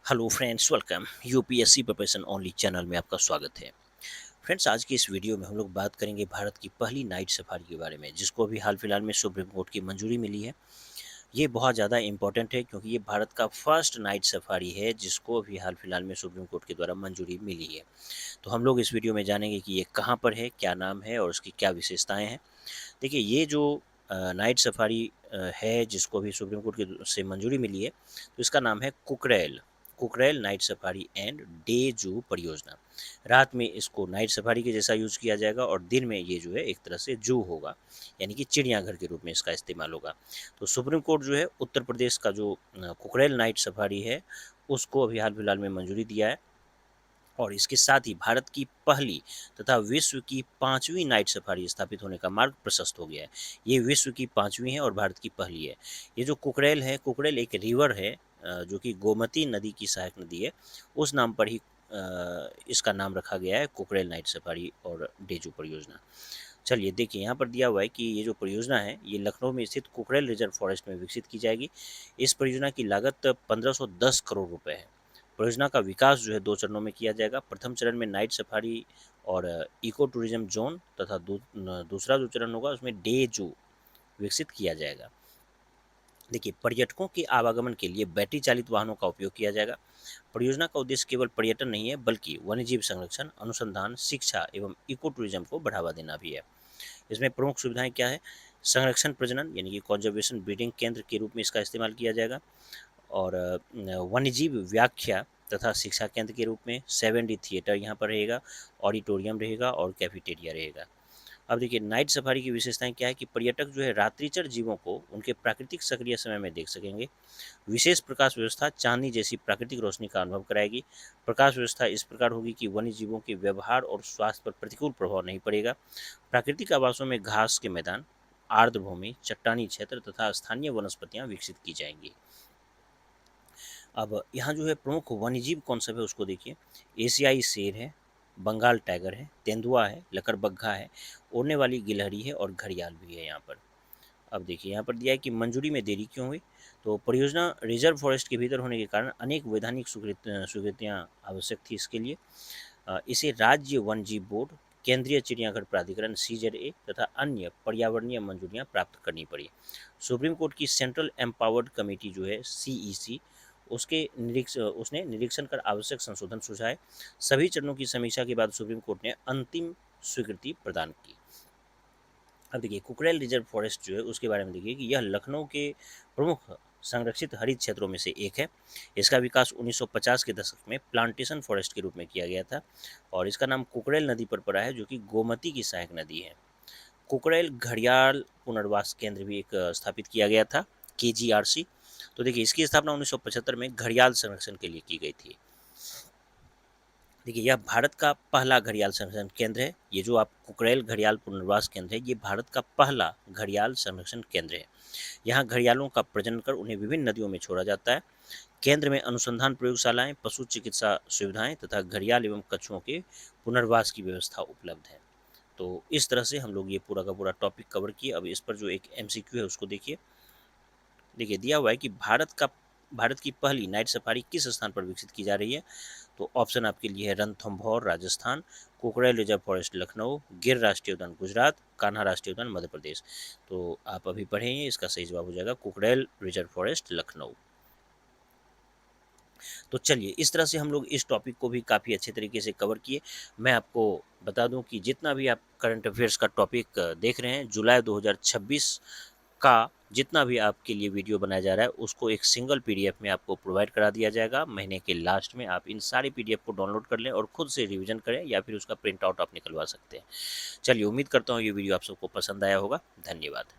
Hello friends, welcome UPSC preparation only channel में आपका स्वागत है। फ्रेंड्स, आज की इस वीडियो में हम लोग बात करेंगे भारत की पहली नाइट सफारी के बारे में, जिसको अभी हाल फिलहाल में सुप्रीम कोर्ट की मंजूरी मिली है। ये बहुत ज़्यादा इंपॉर्टेंट है क्योंकि ये भारत का फर्स्ट नाइट सफारी है जिसको अभी हाल फिलहाल में सुप्रीम कोर्ट के द्वारा मंजूरी मिली है। तो हम लोग इस वीडियो में जानेंगे कि ये कहाँ पर है, क्या नाम है और उसकी क्या विशेषताएँ हैं। देखिए, ये जो नाइट सफारी है जिसको अभी सुप्रीम कोर्ट के से मंजूरी मिली है, तो इसका नाम है Kukrail. Kukrail night safari and day जू परियोजना। रात में इसको नाइट सफारी के जैसा यूज़ किया जाएगा और दिन में ये जो है एक तरह से जू होगा, यानी कि चिड़ियाघर के रूप में इसका इस्तेमाल होगा। तो सुप्रीम कोर्ट जो है उत्तर प्रदेश का जो कुकरेल नाइट सफारी है उसको अभी हाल फिलहाल में मंजूरी दिया है। और इसके साथ ही भारत की पहली तथा विश्व की 5वीं नाइट सफारी स्थापित होने का मार्ग प्रशस्त हो गया है। ये विश्व की 5वीं है और भारत की पहली है। ये जो कुकरेल है, कुकरेल एक रिवर है जो कि गोमती नदी की सहायक नदी है। उस नाम पर ही इसका नाम रखा गया है कुकरेल नाइट सफारी और डेजू परियोजना। चलिए देखिए, यहाँ पर दिया हुआ है कि ये जो परियोजना है ये लखनऊ में स्थित कुकरेल रिजर्व फॉरेस्ट में विकसित की जाएगी। इस परियोजना की लागत 1510 करोड़ रुपए है। परियोजना का विकास जो है 2 चरणों में किया जाएगा। प्रथम चरण में नाइट सफारी और इको टूरिज्म ज़ोन तथा दूसरा जो चरण होगा उसमें डे जू विकसित किया जाएगा। देखिए, पर्यटकों के आवागमन के लिए बैटरी चालित वाहनों का उपयोग किया जाएगा। परियोजना का उद्देश्य केवल पर्यटन नहीं है बल्कि वन्यजीव संरक्षण, अनुसंधान, शिक्षा एवं इको टूरिज्म को बढ़ावा देना भी है। इसमें प्रमुख सुविधाएं क्या है? संरक्षण प्रजनन यानी कि कंजर्वेशन ब्रीडिंग केंद्र के रूप में इसका इस्तेमाल किया जाएगा। और वन्यजीव व्याख्या तथा शिक्षा केंद्र के रूप में 7D थिएटर यहाँ पर रहेगा, ऑडिटोरियम रहेगा और कैफेटेरिया रहेगा। अब देखिए, नाइट सफारी की विशेषताएं क्या है कि पर्यटक जो है रात्रिचर जीवों को उनके प्राकृतिक सक्रिय समय में देख सकेंगे। विशेष प्रकाश व्यवस्था चांदनी जैसी प्राकृतिक रोशनी का अनुभव कराएगी। प्रकाश व्यवस्था इस प्रकार होगी कि वन्य जीवों के व्यवहार और स्वास्थ्य पर प्रतिकूल प्रभाव नहीं पड़ेगा। प्राकृतिक आवासों में घास के मैदान, आर्द्र भूमि, चट्टानी क्षेत्र तथा स्थानीय वनस्पतियां विकसित की जाएंगी। अब यहाँ जो है प्रमुख वन्यजीव कौन सा है उसको देखिए। एशियाई शेर है, बंगाल टाइगर है, तेंदुआ है, लकड़बग्घा है, उड़ने वाली गिलहरी है और घड़ियाल भी है यहाँ पर। अब देखिए, यहाँ पर दिया है कि मंजूरी में देरी क्यों हुई। तो परियोजना रिजर्व फॉरेस्ट के भीतर होने के कारण अनेक वैधानिक स्वीकृतियाँ आवश्यक थी इसके लिए। इसे राज्य वन जीव बोर्ड, केंद्रीय चिड़ियाघर प्राधिकरण CZA तथा अन्य पर्यावरणीय मंजूरियां प्राप्त करनी पड़ी। सुप्रीम कोर्ट की सेंट्रल एम्पावर्ड कमेटी जो है CEC, उसने निरीक्षण कर आवश्यक संशोधन सुझाए। सभी चरणों की समीक्षा के बाद सुप्रीम कोर्ट ने अंतिम स्वीकृति प्रदान की। अब देखिए, कुकरेल रिजर्व फॉरेस्ट जो है उसके बारे में देखिए कि यह लखनऊ के प्रमुख संरक्षित हरित क्षेत्रों में से एक है। इसका विकास 1950 के दशक में प्लांटेशन फॉरेस्ट के रूप में किया गया था और इसका नाम कुकरेल नदी पर पड़ा है जो कि गोमती की सहायक नदी है। कुकरेल घड़ियाल पुनर्वास केंद्र भी एक स्थापित किया गया था, KGRC। तो देखिए, इसकी स्थापना 1975 में घड़ियाल संरक्षण के लिए की गई थी। देखिए, यह भारत का पहला घड़ियाल संरक्षण केंद्र है। ये जो आप कुकरेल घड़ियाल पुनर्वास केंद्र है, ये भारत का पहला घड़ियाल संरक्षण केंद्र है। यहाँ घड़ियालों का प्रजनन कर उन्हें विभिन्न नदियों में छोड़ा जाता है। केंद्र में अनुसंधान प्रयोगशालाएं, पशु चिकित्सा सुविधाएं तथा घड़ियाल एवं कछुओं के पुनर्वास की व्यवस्था उपलब्ध है। तो इस तरह से हम लोग ये पूरा का पूरा टॉपिक कवर किए। अब इस पर जो एक MCQ है उसको देखिए। देखिए, दिया हुआ है कि भारत की पहली नाइट सफारी किस स्थान पर विकसित की जा रही है। तो ऑप्शन आपके लिए है रणथंभौर राजस्थान, कुकरेल रिजर्व फॉरेस्ट लखनऊ, गिर राष्ट्रीय उद्यान गुजरात, कान्हा राष्ट्रीय उद्यान मध्य प्रदेश। तो आप अभी पढ़ेंगे, इसका सही जवाब हो जाएगा कुकरेल रिजर्व फॉरेस्ट लखनऊ। तो चलिए, इस तरह से हम लोग इस टॉपिक को भी काफ़ी अच्छे तरीके से कवर किए। मैं आपको बता दूं कि जितना भी आप करंट अफेयर्स का टॉपिक देख रहे हैं, जुलाई 2026 का जितना भी आपके लिए वीडियो बनाया जा रहा है उसको एक सिंगल PDF में आपको प्रोवाइड करा दिया जाएगा। महीने के लास्ट में आप इन सारी PDF को डाउनलोड कर लें और खुद से रिवीजन करें या फिर उसका प्रिंट आउट आप निकलवा सकते हैं। चलिए, उम्मीद करता हूँ ये वीडियो आप सबको पसंद आया होगा। धन्यवाद।